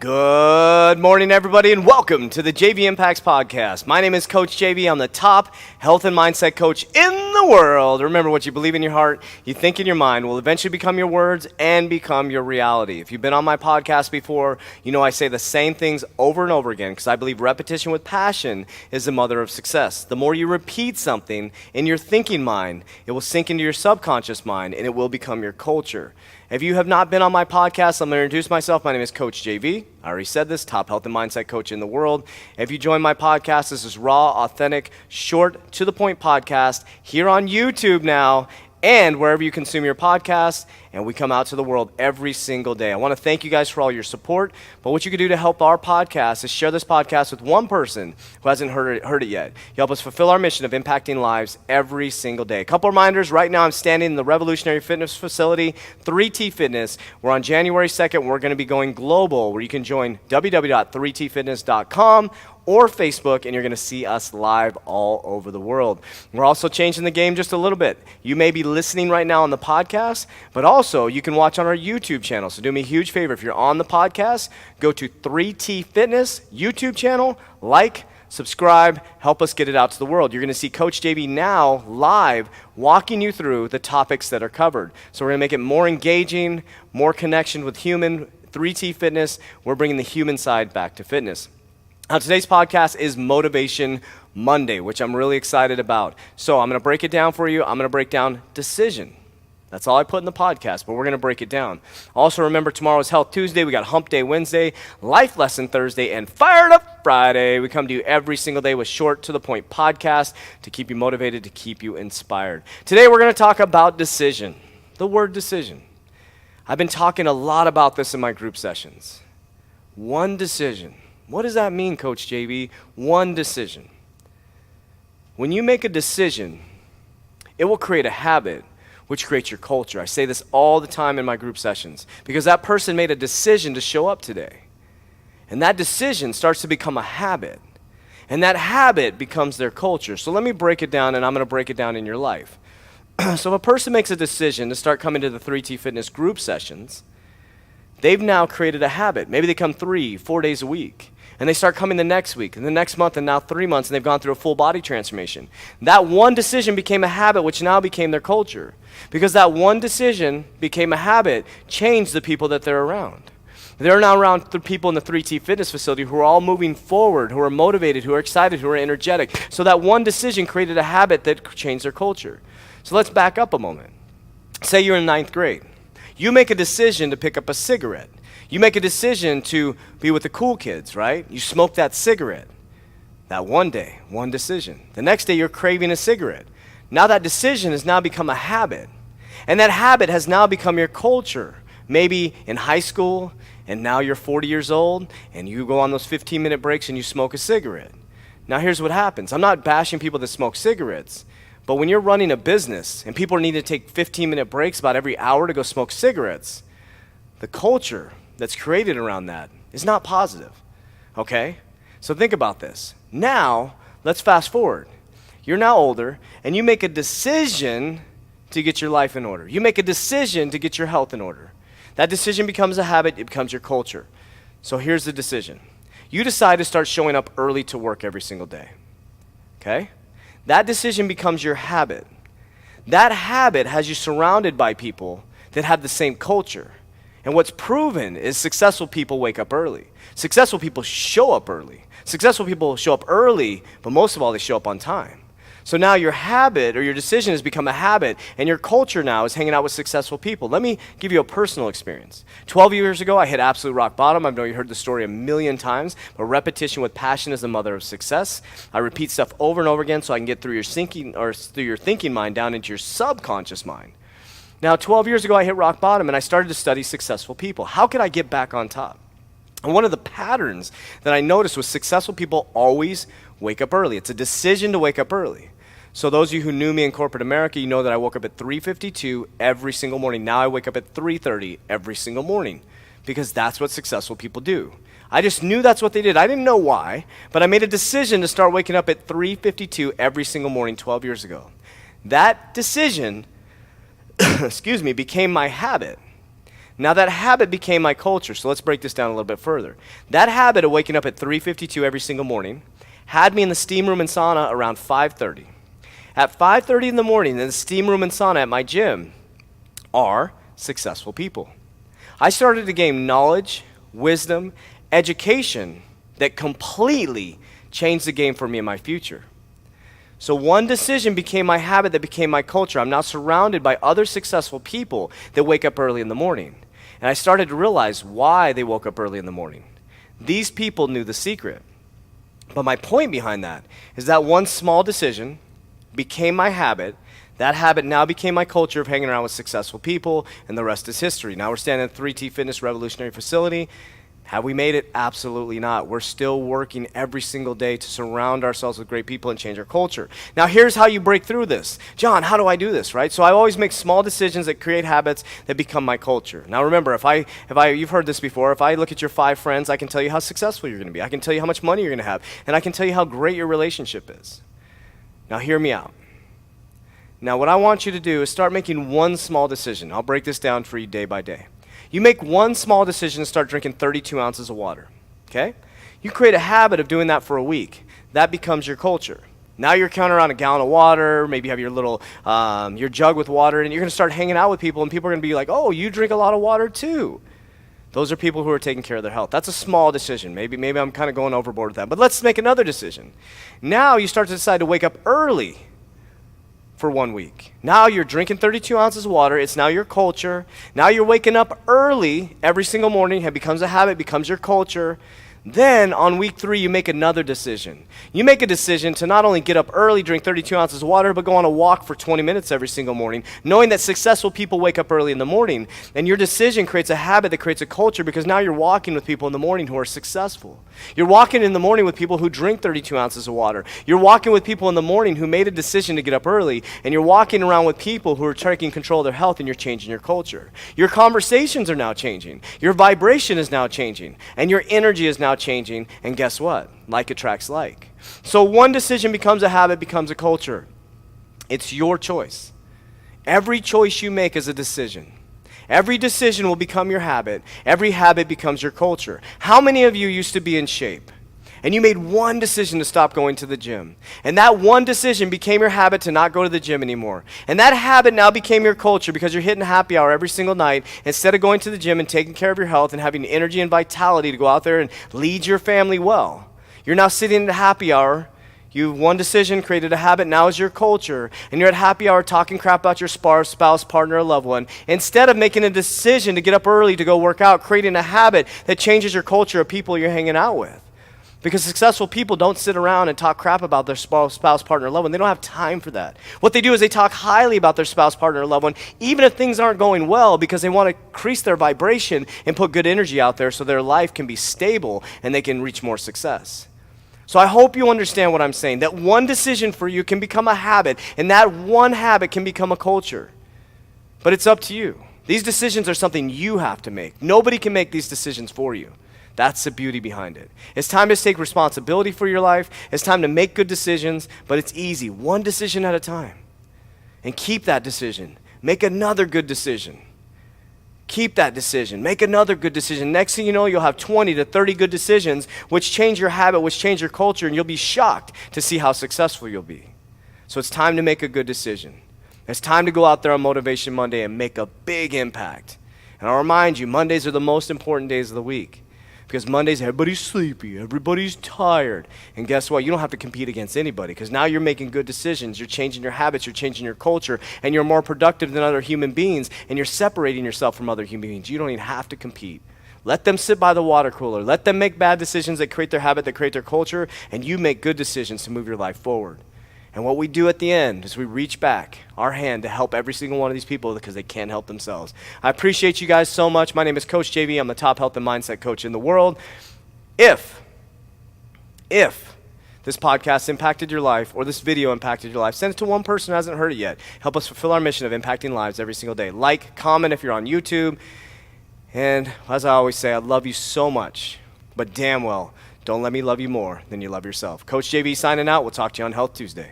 Good morning, everybody, and welcome to the JV Impacts Podcast. My name is Coach JV. I'm the top health and mindset coach in the world. Remember, what you believe in your heart, you think in your mind, will eventually become your words and become your reality. If you've been on my podcast before, you know I say the same things over and over again because I believe repetition with passion is the mother of success. The more you repeat something in your thinking mind, it will sink into your subconscious mind and it will become your culture. If you have not been on my podcast, I'm going to introduce myself. My name is Coach JV. I already said this, top health and mindset coach in the world. If you join my podcast, this is raw, authentic, short, to the point podcast here on YouTube now and wherever you consume your podcasts, and we come out to the world every single day. I want to thank you guys for all your support, but what you can do to help our podcast is share this podcast with one person who hasn't heard it yet. You help us fulfill our mission of impacting lives every single day. A couple reminders, right now I'm standing in the Revolutionary Fitness Facility, 3T Fitness. We're on January 2nd, we're going to be going global, where you can join www.3tfitness.com or Facebook, and you're going to see us live all over the world. We're also changing the game just a little bit. You may be listening right now on the podcast, but also you can watch on our YouTube channel. So do me a huge favor. If you're on the podcast, go to 3T Fitness YouTube channel, like, subscribe, help us get it out to the world. You're going to see Coach JV now live walking you through the topics that are covered. So we're going to make it more engaging, more connection with human. 3T Fitness, we're bringing the human side back to fitness. Now, today's podcast is Motivation Monday, which I'm really excited about. So I'm going to break it down for you. I'm going to break down decision. That's all I put in the podcast, but we're going to break it down. Also, remember, tomorrow is Health Tuesday. We got Hump Day Wednesday, Life Lesson Thursday, and Fired Up Friday. We come to you every single day with short, to the point podcast to keep you motivated, to keep you inspired. Today, we're going to talk about decision, the word decision. I've been talking a lot about this in my group sessions. One decision. What does that mean, Coach JV? One decision. When you make a decision, it will create a habit, which creates your culture. I say this all the time in my group sessions because that person made a decision to show up today. And that decision starts to become a habit. And that habit becomes their culture. So let me break it down, and I'm going to break it down in your life. So if a person makes a decision to start coming to the 3T Fitness group sessions, they've now created a habit. Maybe they come 3-4 days a week. And they start coming the next week, and the next month, and now 3 months, and they've gone through a full body transformation. That one decision became a habit, which now became their culture. Because that one decision became a habit, changed the people that they're around. They're now around the people in the 3T Fitness facility who are all moving forward, who are motivated, who are excited, who are energetic. So that one decision created a habit that changed their culture. So let's back up a moment. Say you're in 9th grade. You make a decision to pick up a cigarette. You make a decision to be with the cool kids, right? You smoke that cigarette. That one day, one decision. The next day, you're craving a cigarette. Now that decision has now become a habit. And that habit has now become your culture. Maybe in high school, and now you're 40 years old, and you go on those 15-minute breaks and you smoke a cigarette. Now here's what happens. I'm not bashing people that smoke cigarettes, but when you're running a business and people need to take 15-minute breaks about every hour to go smoke cigarettes, the culture that's created around that is not positive, okay? So think about this. Now, let's fast forward. You're now older, and you make a decision to get your life in order. You make a decision to get your health in order. That decision becomes a habit, it becomes your culture. So here's the decision. You decide to start showing up early to work every single day, okay? That decision becomes your habit. That habit has you surrounded by people that have the same culture. And what's proven is successful people wake up early. Successful people show up early. Successful people show up early, but most of all, they show up on time. So now your habit or your decision has become a habit, and your culture now is hanging out with successful people. Let me give you a personal experience. 12 years ago, I hit absolute rock bottom. I know you heard the story a million times, but repetition with passion is the mother of success. I repeat stuff over and over again so I can get through your thinking mind down into your subconscious mind. Now, 12 years ago, I hit rock bottom, and I started to study successful people. How could I get back on top? And one of the patterns that I noticed was successful people always wake up early. It's a decision to wake up early. So those of you who knew me in corporate America, you know that I woke up at 3:52 every single morning. Now I wake up at 3:30 every single morning because that's what successful people do. I just knew that's what they did. I didn't know why, but I made a decision to start waking up at 3:52 every single morning 12 years ago. That decision, became my habit. Now that habit became my culture, so let's break this down a little bit further. That habit of waking up at 3:52 every single morning had me in the steam room and sauna around 5:30. At 5:30 in the morning, in the steam room and sauna at my gym are successful people. I started to gain knowledge, wisdom, education that completely changed the game for me in my future. So one decision became my habit that became my culture. I'm now surrounded by other successful people that wake up early in the morning. And I started to realize why they woke up early in the morning. These people knew the secret. But my point behind that is that one small decision became my habit. That habit now became my culture of hanging around with successful people, and the rest is history. Now we're standing at 3T Fitness Revolutionary Facility. Have we made it? Absolutely not. We're still working every single day to surround ourselves with great people and change our culture. Now here's how you break through this. John, how do I do this, right? So I always make small decisions that create habits that become my culture. Now remember, you've heard this before, if I look at your 5 friends, I can tell you how successful you're going to be. I can tell you how much money you're going to have, and I can tell you how great your relationship is. Now hear me out. Now what I want you to do is start making one small decision. I'll break this down for you day by day. You make one small decision to start drinking 32 ounces of water, okay? You create a habit of doing that for a week. That becomes your culture. Now you're counting around a gallon of water, maybe you have your little, your jug with water, and you're gonna start hanging out with people, and people are gonna be like, oh, you drink a lot of water too. Those are people who are taking care of their health. That's a small decision. Maybe I'm kind of going overboard with that, but let's make another decision. Now you start to decide to wake up early for 1 week. Now you're drinking 32 ounces of water. It's now your culture. Now you're waking up early every single morning. It becomes a habit, becomes your culture. Then on week 3, you make another decision. You make a decision to not only get up early, drink 32 ounces of water, but go on a walk for 20 minutes every single morning, knowing that successful people wake up early in the morning. And your decision creates a habit that creates a culture, because now you're walking with people in the morning who are successful. You're walking in the morning with people who drink 32 ounces of water. You're walking with people in the morning who made a decision to get up early, and you're walking around with people who are taking control of their health, and you're changing your culture. Your conversations are now changing. Your vibration is now changing, and your energy is now changing, and guess what? Like attracts like. So one decision becomes a habit, becomes a culture. It's your choice. Every choice you make is a decision. Every decision will become your habit. Every habit becomes your culture. How many of you used to be in shape, and you made one decision to stop going to the gym, and that one decision became your habit to not go to the gym anymore, and that habit now became your culture because you're hitting happy hour every single night instead of going to the gym and taking care of your health and having energy and vitality to go out there and lead your family well? You're now sitting at happy hour. One decision created a habit, now is your culture, and you're at happy hour talking crap about your spouse, partner, or loved one, instead of making a decision to get up early to go work out, creating a habit that changes your culture of people you're hanging out with. Because successful people don't sit around and talk crap about their spouse, partner, or loved one. They don't have time for that. What they do is they talk highly about their spouse, partner, or loved one, even if things aren't going well, because they want to increase their vibration and put good energy out there so their life can be stable and they can reach more success. So I hope you understand what I'm saying, that one decision for you can become a habit, and that one habit can become a culture. But it's up to you. These decisions are something you have to make. Nobody can make these decisions for you. That's the beauty behind it. It's time to take responsibility for your life. It's time to make good decisions, but it's easy, one decision at a time. And keep that decision. Make another good decision. Keep that decision. Make another good decision. Next thing you know, you'll have 20 to 30 good decisions, which change your habit, which change your culture, and you'll be shocked to see how successful you'll be. So it's time to make a good decision. It's time to go out there on Motivation Monday and make a big impact. And I'll remind you, Mondays are the most important days of the week. Because Mondays, everybody's sleepy, everybody's tired. And guess what? You don't have to compete against anybody, because now you're making good decisions. You're changing your habits, you're changing your culture, and you're more productive than other human beings, and you're separating yourself from other human beings. You don't even have to compete. Let them sit by the water cooler. Let them make bad decisions that create their habit, that create their culture, and you make good decisions to move your life forward. And what we do at the end is we reach back our hand to help every single one of these people because they can't help themselves. I appreciate you guys so much. My name is Coach JV. I'm the top health and mindset coach in the world. If this podcast impacted your life or this video impacted your life, send it to one person who hasn't heard it yet. Help us fulfill our mission of impacting lives every single day. Like, comment if you're on YouTube. And as I always say, I love you so much, but damn well, don't let me love you more than you love yourself. Coach JV signing out. We'll talk to you on Health Tuesday.